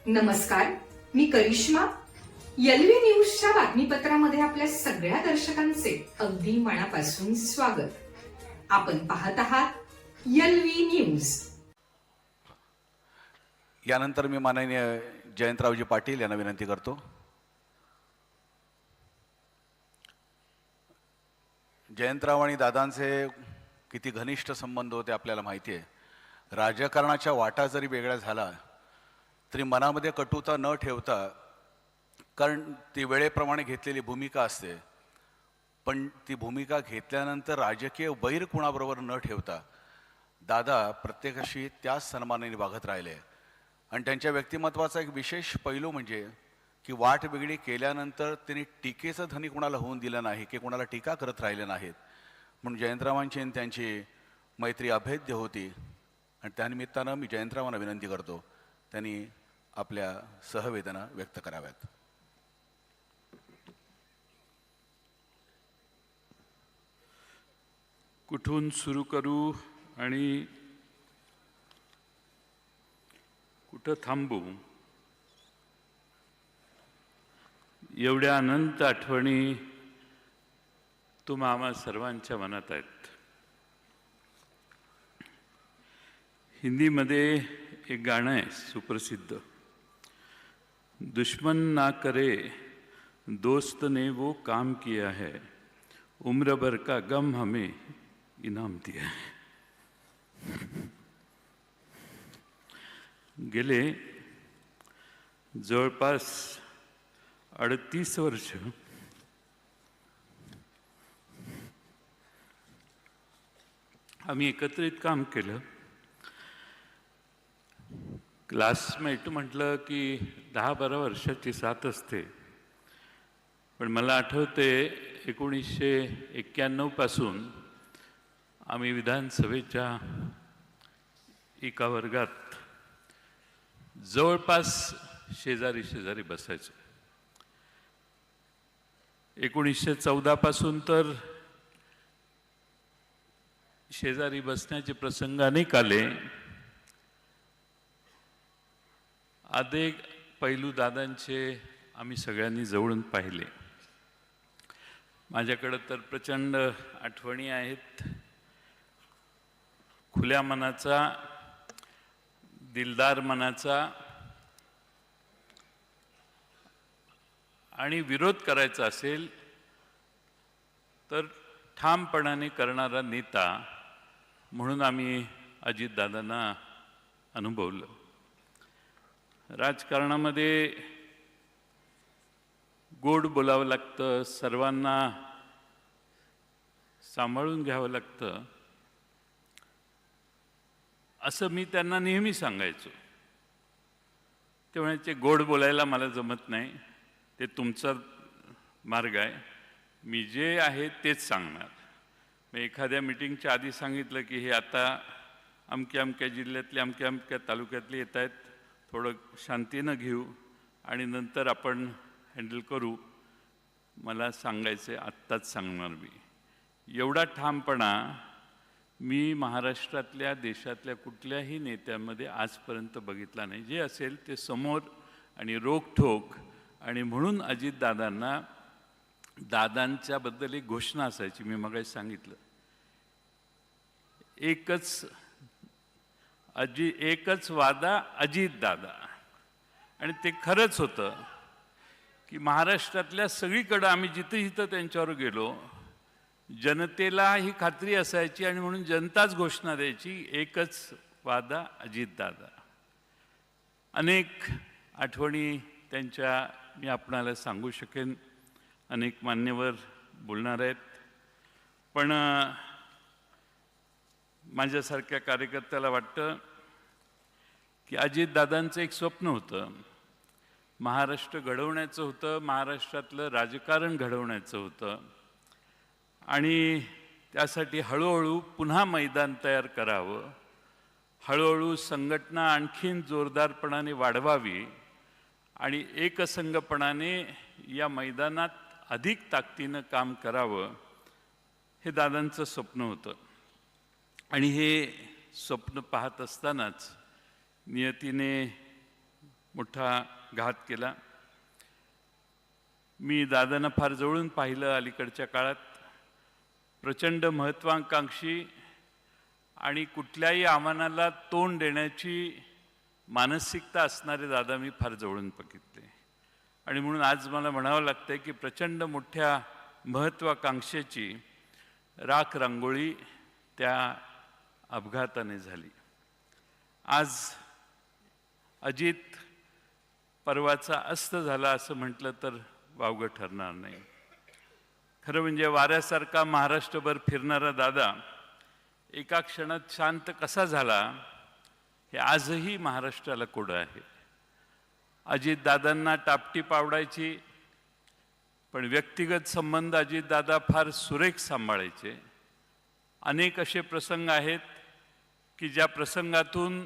नमस्कार, मी करिश्मा. एलव्ही न्यूजच्या बातमीपत्रामध्ये आपल्या सगळ्या दर्शकांचे अगदी मनापासून स्वागत. आपण पाहत आहात एलव्ही न्यूज. यानंतर मी माननीय जयंतरावजी पाटील यांना विनंती करतो. जयंतराव आणि दादांचे किती घनिष्ठ संबंध होते आपल्याला माहिती आहे. राजकारणाच्या वाटा जरी वेगळ्या झाला तरी मनामध्ये कटुता न ठेवता, कारण ती वेळेप्रमाणे घेतलेली भूमिका असते, पण ती भूमिका घेतल्यानंतर राजकीय वैर कुणाबरोबर न ठेवता दादा प्रत्येकाशी त्याच सन्मानाने वागत राहिले. आणि त्यांच्या व्यक्तिमत्वाचा एक विशेष पैलू म्हणजे की वाट वेगळी केल्यानंतर त्यांनी टीकेचं धनी कुणाला होऊन दिलं नाही, की कुणाला टीका करत राहिले नाहीत. म्हणून जयंतरावांची आणि त्यांची मैत्री अभेद्य होती. आणि त्यानिमित्तानं मी जयंतरावांना विनंती करतो त्यांनी आपल्या सहवेदना व्यक्त कराव्यात. कुठून सुरू करू आणि कुठं थांबू, एवढ्या अनंत आठवणी तुम्हा आम्हा सर्वांच्या मनात आहेत. हिंदीमध्ये एक गाणं आहे सुप्रसिद्ध, दुश्मन ना करे दोस्त ने वो काम किया है, उम्र भर का गम हमें इनाम दिया है. गेले जवळपास 38 वर्ष आम्ही एकत्रित काम केलं. क्लासमेट म्हटलं की 10-12 वर्षाची साथ असते, पण मला आठवते 1991 पासून आम्ही विधानसभेच्या एका वर्गात जवळपास शेजारी शेजारी बसायचो. 1914 पासून तर शेजारी बसण्याचे प्रसंग अनेक आले. अनेक पैलू दादांचे आम्ही सगळ्यांनी जवळून पाहिले. माझ्याकडं तर प्रचंड आठवणी आहेत. खुल्या मनाचा, दिलदार मनाचा आणि विरोध करायचा असेल तर ठामपणाने करणारा नेता म्हणून आम्ही अजितदादांना अनुभवलं. राजकारणामध्ये गोड बोलावं लागतं, सर्वांना सांभाळून घ्यावं लागतं, असं मी त्यांना नेहमी सांगायचो. ते म्हणायचे गोड बोलायला मला जमत नाही, ते तुमचा मार्ग आहे, मी जे आहे तेच सांगणार. मग एखाद्या मिटिंगच्या आधी सांगितलं की हे आता अमक्या अमक्या जिल्ह्यातले अमक्या अमक्या तालुक्यातले येत आहेत, थोडं शांतीनं घेऊ आणि नंतर आपण हँडल करू, मला सांगायचे आत्ताच सांगणार मी. एवढा ठामपणा मी महाराष्ट्रातल्या देशातल्या कुठल्याही नेत्यामध्ये आजपर्यंत बघितला नाही. जे असेल ते समोर आणि रोखठोक. आणि म्हणून अजितदादांना दादांच्याबद्दल एक घोषणा असायची, मी मगाशी सांगितलं, एकच वादा अजितदादा. आणि ते खरंच होतं की महाराष्ट्रातल्या सगळीकडं आम्ही जिथं जिथं त्यांच्यावर गेलो, जनतेला ही खात्री असायची आणि म्हणून जनताच घोषणा द्यायची, एकच वादा अजितदादा. अनेक आठवणी त्यांच्या मी आपणाला सांगू शकेन, अनेक मान्यवर बोलणार आहेत, पण माझ्यासारख्या कार्यकर्त्याला वाटतं की अजितदादांचं एक स्वप्न होतं, महाराष्ट्र घडवण्याचं होतं, महाराष्ट्रातलं राजकारण घडवण्याचं होतं. आणि त्यासाठी हळूहळू पुन्हा मैदान तयार करावं, हळूहळू संघटना आणखीन जोरदारपणाने वाढवावी आणि एकसंघपणाने या मैदानात अधिक ताकदीनं काम करावं, हे दादांचं स्वप्न होतं. आणि हे स्वप्न पाहत असतानाच नियतीने मोठा घात केला. मी दादांना फार जवळून पाहिलं अलीकडच्या काळात. प्रचंड महत्त्वाकांक्षी आणि कुठल्याही आव्हानाला तोंड देण्याची मानसिकता असणारे दादा मी फार जवळून बघितले. आणि म्हणून आज मला म्हणावं लागतंय की प्रचंड मोठ्या महत्त्वाकांक्षेची राख रांगोळी त्या अपघाताने झाली. आज अजित पर्वाचा अस्त झाला असं म्हटलं तर वावगं ठरणार नाही. खरं म्हणजे वाऱ्यासारखा महाराष्ट्रभर फिरणारा दादा एका क्षणात शांत कसा झाला हे आजही महाराष्ट्राला कोडं आहे. अजितदादांना टापटीप आवडायची, पण व्यक्तिगत संबंध अजितदादा फार सुरेख सांभाळायचे. अनेक असे प्रसंग आहेत की ज्या प्रसंगातून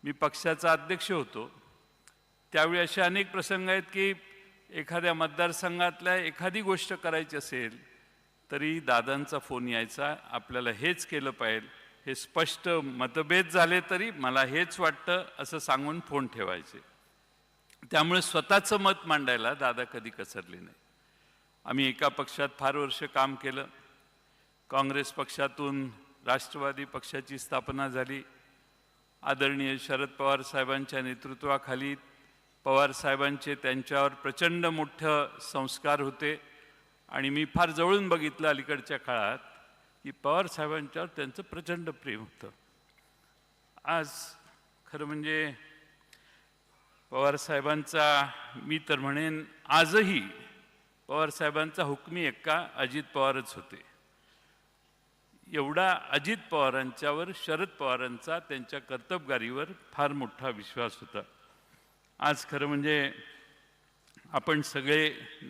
मी पक्षाचा अध्यक्ष होतो त्यावेळी असे अनेक प्रसंग आहेत की एखाद्या मतदारसंघातल्या एखादी गोष्ट करायची असेल तरी दादांचा फोन यायचा, आपल्याला हेच केलं पाहिजे, हे स्पष्ट मतभेद झाले तरी मला हेच वाटतं असं सांगून फोन ठेवायचे. त्यामुळे स्वतःचं मत मांडायला दादा कधी कसरले नाही. आम्ही एका पक्षात फार वर्ष काम केलं. काँग्रेस पक्षातून राष्ट्रवादी पक्षाची स्थापना झाली. आदरणीय शरद पवार साहेबांच्या नेतृत्वाखाली पवार साहेबांचे त्यांच्यावर प्रचंड मोठं संस्कार होते आणि मी फार जवळून बघितलं अलीकडच्या काळात की पवार साहेबांच्यावर त्यांचं प्रचंड प्रेम होतं. आज खरं म्हणजे पवार साहेबांचा, मी तर म्हणेन आजही पवार साहेबांचा हुकमी एक्का अजित पवारच होते. एवढा अजित पवारांच्यावर शरद पवारांचा त्यांच्या कर्तबगारीवर फार मोठा विश्वास होता. आज खरं म्हणजे आपण सगळे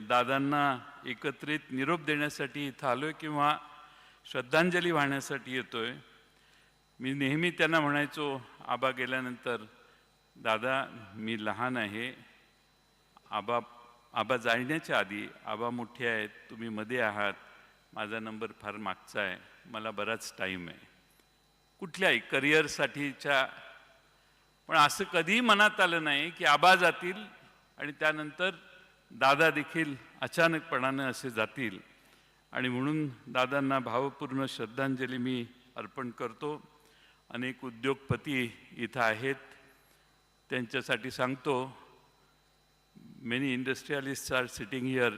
दादांना एकत्रित निरोप देण्यासाठी इथं आलोय किंवा श्रद्धांजली वाहण्यासाठी येतोय. मी नेहमी त्यांना म्हणायचो आबा गेल्यानंतर, दादा मी लहान आहे, आबा जाण्याच्या आधी आबा मोठे आहेत, तुम्ही मध्ये आहात, माझा नंबर फार मागचा आहे, मला बराच टाईम आहे कुठल्याही करिअरसाठीच्या. पण असं कधीही मनात आलं नाही की आबा जातील आणि त्यानंतर दादा देखील अचानकपणानं असे जातील. आणि म्हणून दादांना भावपूर्ण श्रद्धांजली मी अर्पण करतो. अनेक उद्योगपती इथं आहेत, त्यांच्यासाठी सांगतो. Many industrialists are sitting here.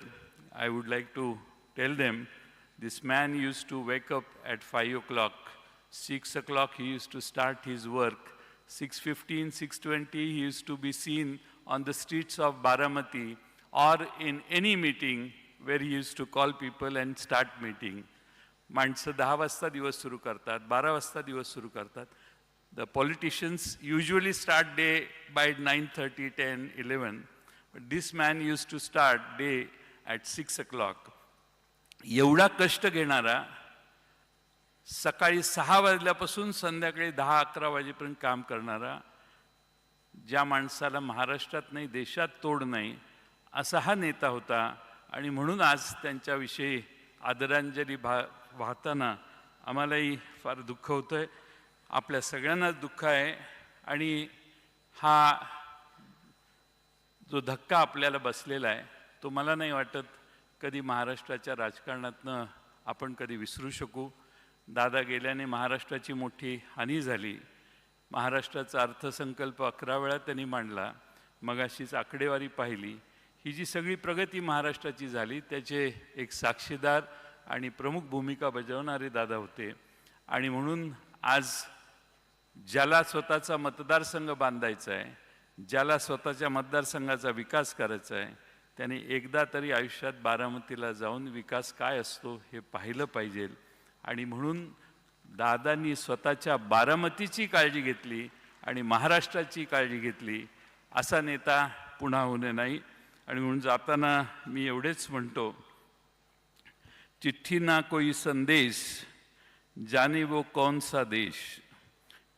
I would like to tell them, this man used to wake up at 5 o'clock. 6 o'clock he used to start his work. 6:15, 6:20 he used to be seen on the streets of Baramati or in any meeting where he used to call people and start meeting. माणसं 10 वाजता दिवस सुरू करतात, 12 वाजता दिवस सुरू करतात. The politicians usually start day by 9:30, 10, 11. But this man used to start day at 6 o'clock. एवढा कष्ट घेणारा, सकाळी 6 वाजल्यापासून संध्याकाळी 10-11 वाजेपर्यंत काम करणारा, ज्या माणसाला महाराष्ट्रात नाही देशात तोड नाही असा हा नेता होता. आणि म्हणून आज त्यांच्याविषयी आदरांजली वाहताना आम्हालाही फार दुःख होतंय. आपल्या सगळ्यांनाच दुःख आहे. आणि हा जो धक्का आपल्याला बसलेला आहे तो मला नाही वाटत कधी महाराष्ट्राच्या राजकारणातनं आपण कधी विसरू शकू. दादा गेल्याने महाराष्ट्राची मोठी हानी झाली. महाराष्ट्राचा अर्थसंकल्प 11 वेळा त्यांनी मांडला. मगाशीच आकडेवारी पाहिली. ही जी सगळी प्रगती महाराष्ट्राची झाली त्याचे एक साक्षीदार आणि प्रमुख भूमिका बजावणारे दादा होते. आणि म्हणून आज ज्याला स्वतःचा मतदारसंघ बांधायचा आहे, ज्याला स्वतःच्या मतदारसंघाचा विकास करायचा आहे, त्याने एकदा तरी आयुष्यात बारामतीला जाऊन विकास काय असतो हे पाहिलं पाहिजे. आणि म्हणून दादांनी स्वतःच्या बारामतीची काळजी घेतली आणि महाराष्ट्राची काळजी घेतली. असा नेता पुन्हा होणे नाही. आणि म्हणून जाताना मी एवढेच म्हणतो, चिठ्ठी ना कोई संदेश जाने वो कौन सा देश,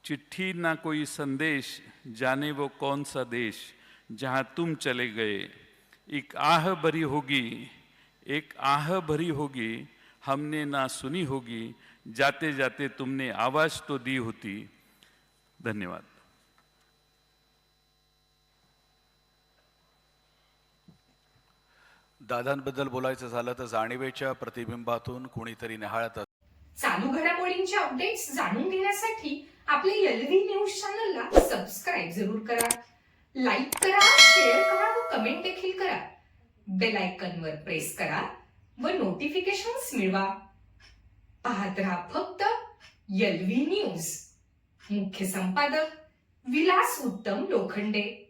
चिट्ठी ना कोई संदेश जाने वो कौन सा देश, जहाँ तुम चले गए एक आह भरी होगी, एक आह भरी होगी, हमने ना सुनी होगी, जाते जाते तुमने आवाज तो दी होती. धन्यवाद. दादांबद्दल बोलायचं झालं तर जाणीवेच्या प्रतिबिंबातून कुणीतरी निहाळत चालू घडामोडींचे अपडेट्स जाणून घेण्यासाठी आपल्या एलव्ही न्यूज चॅनलला सबस्क्राईब जरूर करा, लाईक करा, शेअर करा व कमेंट देखील करा. बेल आयकॉनवर प्रेस करा व नोटिफिकेशन्स मिळवा. पाहत रहा फक्त एलव्ही न्यूज. मुख्य संपादक विलास उत्तम लोखंडे.